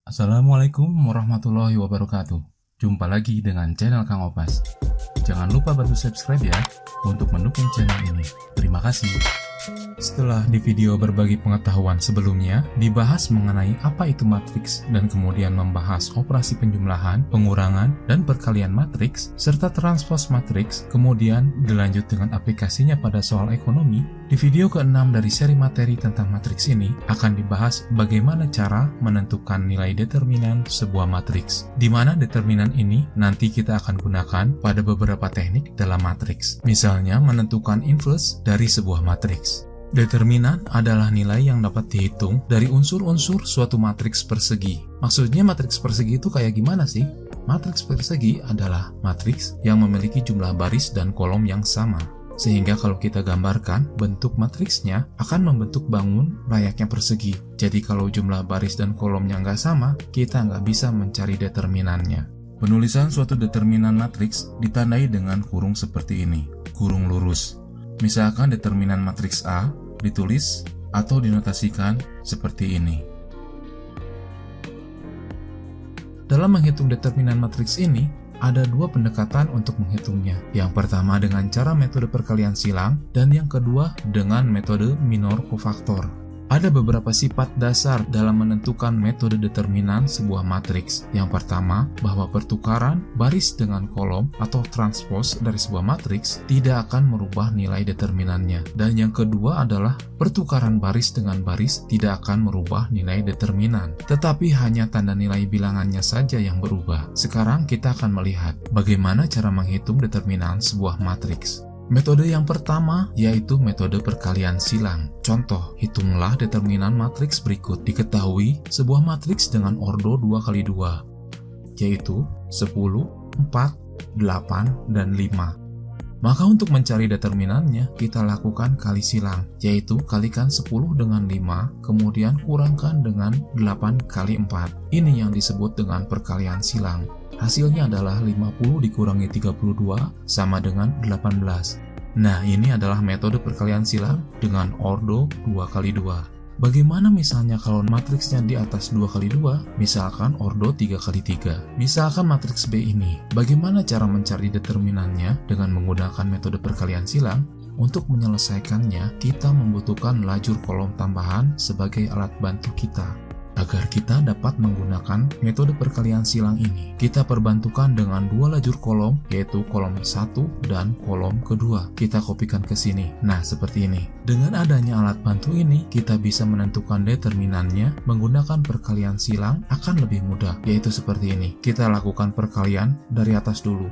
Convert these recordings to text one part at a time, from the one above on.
Assalamualaikum warahmatullahi wabarakatuh. Jumpa lagi dengan channel Kang Opas. Jangan lupa bantu subscribe ya untuk mendukung channel ini. Terima kasih. Setelah di video berbagi pengetahuan sebelumnya dibahas mengenai apa itu matriks dan kemudian membahas operasi penjumlahan, pengurangan, dan perkalian matriks serta transpose matriks, kemudian dilanjut dengan aplikasinya pada soal ekonomi. Di video ke-6 dari seri materi tentang matriks ini akan dibahas bagaimana cara menentukan nilai determinan sebuah matriks, di mana determinan ini nanti kita akan gunakan pada beberapa teknik dalam matriks, misalnya menentukan inverse dari sebuah matriks. Determinan adalah nilai yang dapat dihitung dari unsur-unsur suatu matriks persegi. Maksudnya matriks persegi itu kayak gimana sih? Matriks persegi adalah matriks yang memiliki jumlah baris dan kolom yang sama. Sehingga kalau kita gambarkan, bentuk matriksnya akan membentuk bangun layaknya persegi. Jadi kalau jumlah baris dan kolomnya nggak sama, kita nggak bisa mencari determinannya. Penulisan suatu determinan matriks ditandai dengan kurung seperti ini, kurung lurus. Misalkan determinan matriks A ditulis atau dinotasikan seperti ini. Dalam menghitung determinan matriks ini, ada dua pendekatan untuk menghitungnya. Yang pertama dengan cara metode perkalian silang, dan yang kedua dengan metode minor kofaktor. Ada beberapa sifat dasar dalam menentukan metode determinan sebuah matriks. Yang pertama, bahwa pertukaran baris dengan kolom atau transpose dari sebuah matriks tidak akan merubah nilai determinannya. Dan yang kedua adalah pertukaran baris dengan baris tidak akan merubah nilai determinan, tetapi hanya tanda nilai bilangannya saja yang berubah. Sekarang kita akan melihat bagaimana cara menghitung determinan sebuah matriks. Metode yang pertama yaitu metode perkalian silang. Contoh, hitunglah determinan matriks berikut. Diketahui sebuah matriks dengan ordo 2 x 2, yaitu 10, 4, 8, dan 5. Maka untuk mencari determinannya, kita lakukan kali silang, yaitu kalikan 10 dengan 5, kemudian kurangkan dengan 8 kali 4. Ini yang disebut dengan perkalian silang. Hasilnya adalah 50 dikurangi 32 sama dengan 18. Nah, ini adalah metode perkalian silang dengan ordo 2 x 2. Bagaimana misalnya kalau matriksnya di atas 2 x 2, misalkan ordo 3 x 3. Misalkan matriks B ini, bagaimana cara mencari determinannya dengan menggunakan metode perkalian silang? Untuk menyelesaikannya, kita membutuhkan lajur kolom tambahan sebagai alat bantu kita. Agar kita dapat menggunakan metode perkalian silang ini, kita perbantukan dengan dua lajur kolom, yaitu kolom 1 dan kolom kedua. Kita kopikan ke sini. Nah, seperti ini. Dengan adanya alat bantu ini, kita bisa menentukan determinannya menggunakan perkalian silang akan lebih mudah, yaitu seperti ini. Kita lakukan perkalian dari atas dulu.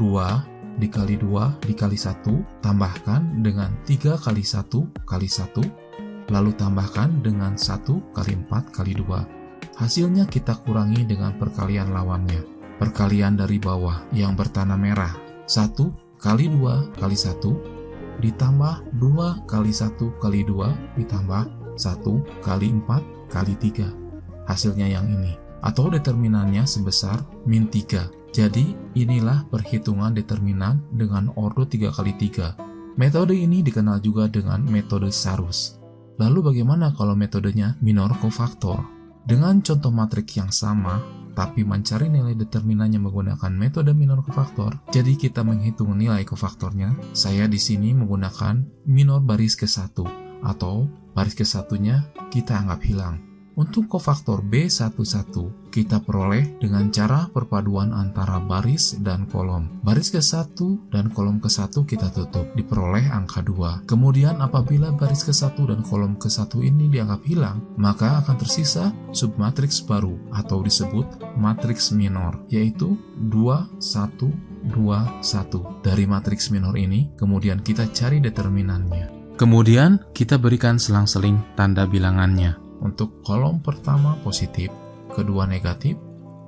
2 dikali 2 dikali 1, tambahkan dengan 3 kali 1 kali 1, lalu tambahkan dengan 1 kali 4 kali 2. Hasilnya kita kurangi dengan perkalian lawannya. Perkalian dari bawah yang bertanda merah. 1 kali 2 kali 1 ditambah 2 kali 1 kali 2 ditambah 1 kali 4 kali 3. Hasilnya yang ini. Atau determinannya sebesar min 3. Jadi inilah perhitungan determinan dengan ordo 3 kali 3. Metode ini dikenal juga dengan metode Sarus. Lalu bagaimana kalau metodenya minor kofaktor? Dengan contoh matriks yang sama, tapi mencari nilai determinannya menggunakan metode minor kofaktor, jadi kita menghitung nilai kofaktornya. Saya di sini menggunakan minor baris ke-1, atau baris ke-1-nya kita anggap hilang. Untuk kofaktor B11, kita peroleh dengan cara perpaduan antara baris dan kolom. Baris ke-1 dan kolom ke-1 kita tutup, diperoleh angka 2. Kemudian apabila baris ke-1 dan kolom ke-1 ini dianggap hilang, maka akan tersisa submatriks baru atau disebut matriks minor, yaitu 2, 1, 2, 1. Dari matriks minor ini, kemudian kita cari determinannya. Kemudian kita berikan selang-seling tanda bilangannya. Untuk kolom pertama positif, kedua negatif,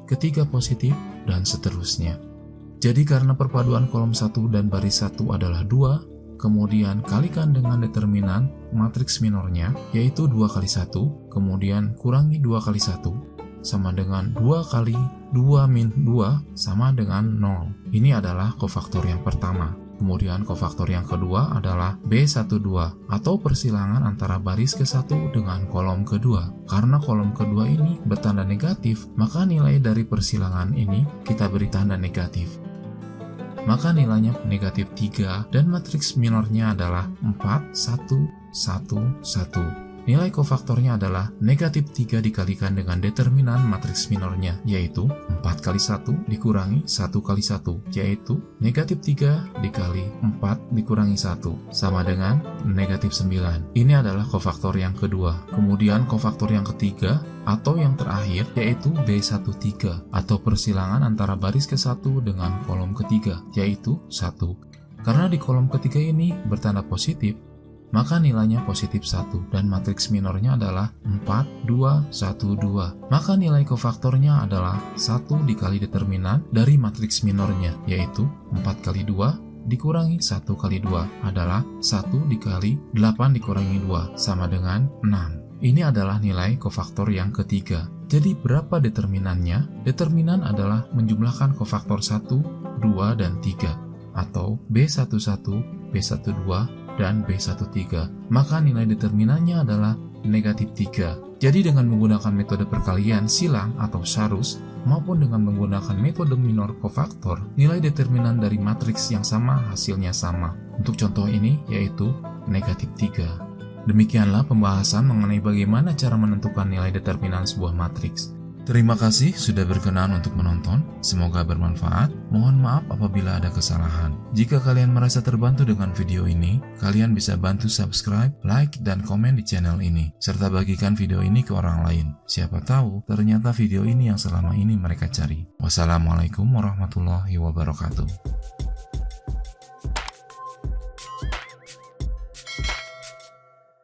ketiga positif, dan seterusnya. Jadi karena perpaduan kolom 1 dan baris 1 adalah 2, kemudian kalikan dengan determinan matriks minornya, yaitu 2 kali 1, kemudian kurangi 2 kali 1, sama dengan 2 kali 2 min 2 sama dengan 0. Ini adalah kofaktor yang pertama. Kemudian kofaktor yang kedua adalah B12 atau persilangan antara baris ke-1 dengan kolom kedua. Karena kolom kedua ini bertanda negatif, maka nilai dari persilangan ini kita beri tanda negatif. Maka nilainya negatif 3 dan matriks minornya adalah 4, 1, 1, 1. Nilai kofaktornya adalah negatif 3 dikalikan dengan determinan matriks minornya, yaitu 4 kali 1 dikurangi 1 kali 1, yaitu negatif 3 dikali 4 dikurangi 1, sama dengan negatif 9. Ini adalah kofaktor yang kedua. Kemudian kofaktor yang ketiga atau yang terakhir yaitu B13 atau persilangan antara baris ke-1 dengan kolom ketiga, yaitu 1. Karena di kolom ketiga ini bertanda positif, maka nilainya positif 1 dan matriks minornya adalah 4, 2, 1, 2. Maka nilai kofaktornya adalah 1 dikali determinan dari matriks minornya, yaitu 4 kali 2 dikurangi 1 kali 2 adalah 1 dikali 8 dikurangi 2 sama dengan 6. Ini adalah nilai kofaktor yang ketiga. Jadi berapa determinannya? Determinan adalah menjumlahkan kofaktor 1, 2, dan 3 atau B11, B12, dan B13, maka nilai determinannya adalah negatif 3. Jadi dengan menggunakan metode perkalian silang atau Sharus maupun dengan menggunakan metode minor kofaktor, nilai determinan dari matriks yang sama hasilnya sama. Untuk contoh ini yaitu negatif 3. Demikianlah pembahasan mengenai bagaimana cara menentukan nilai determinan sebuah matriks. Terima kasih sudah berkenan untuk menonton, semoga bermanfaat. Mohon maaf apabila ada kesalahan. Jika kalian merasa terbantu dengan video ini, kalian bisa bantu subscribe, like, dan komen di channel ini, serta bagikan video ini ke orang lain. Siapa tahu, ternyata video ini yang selama ini mereka cari. Wassalamualaikum warahmatullahi wabarakatuh.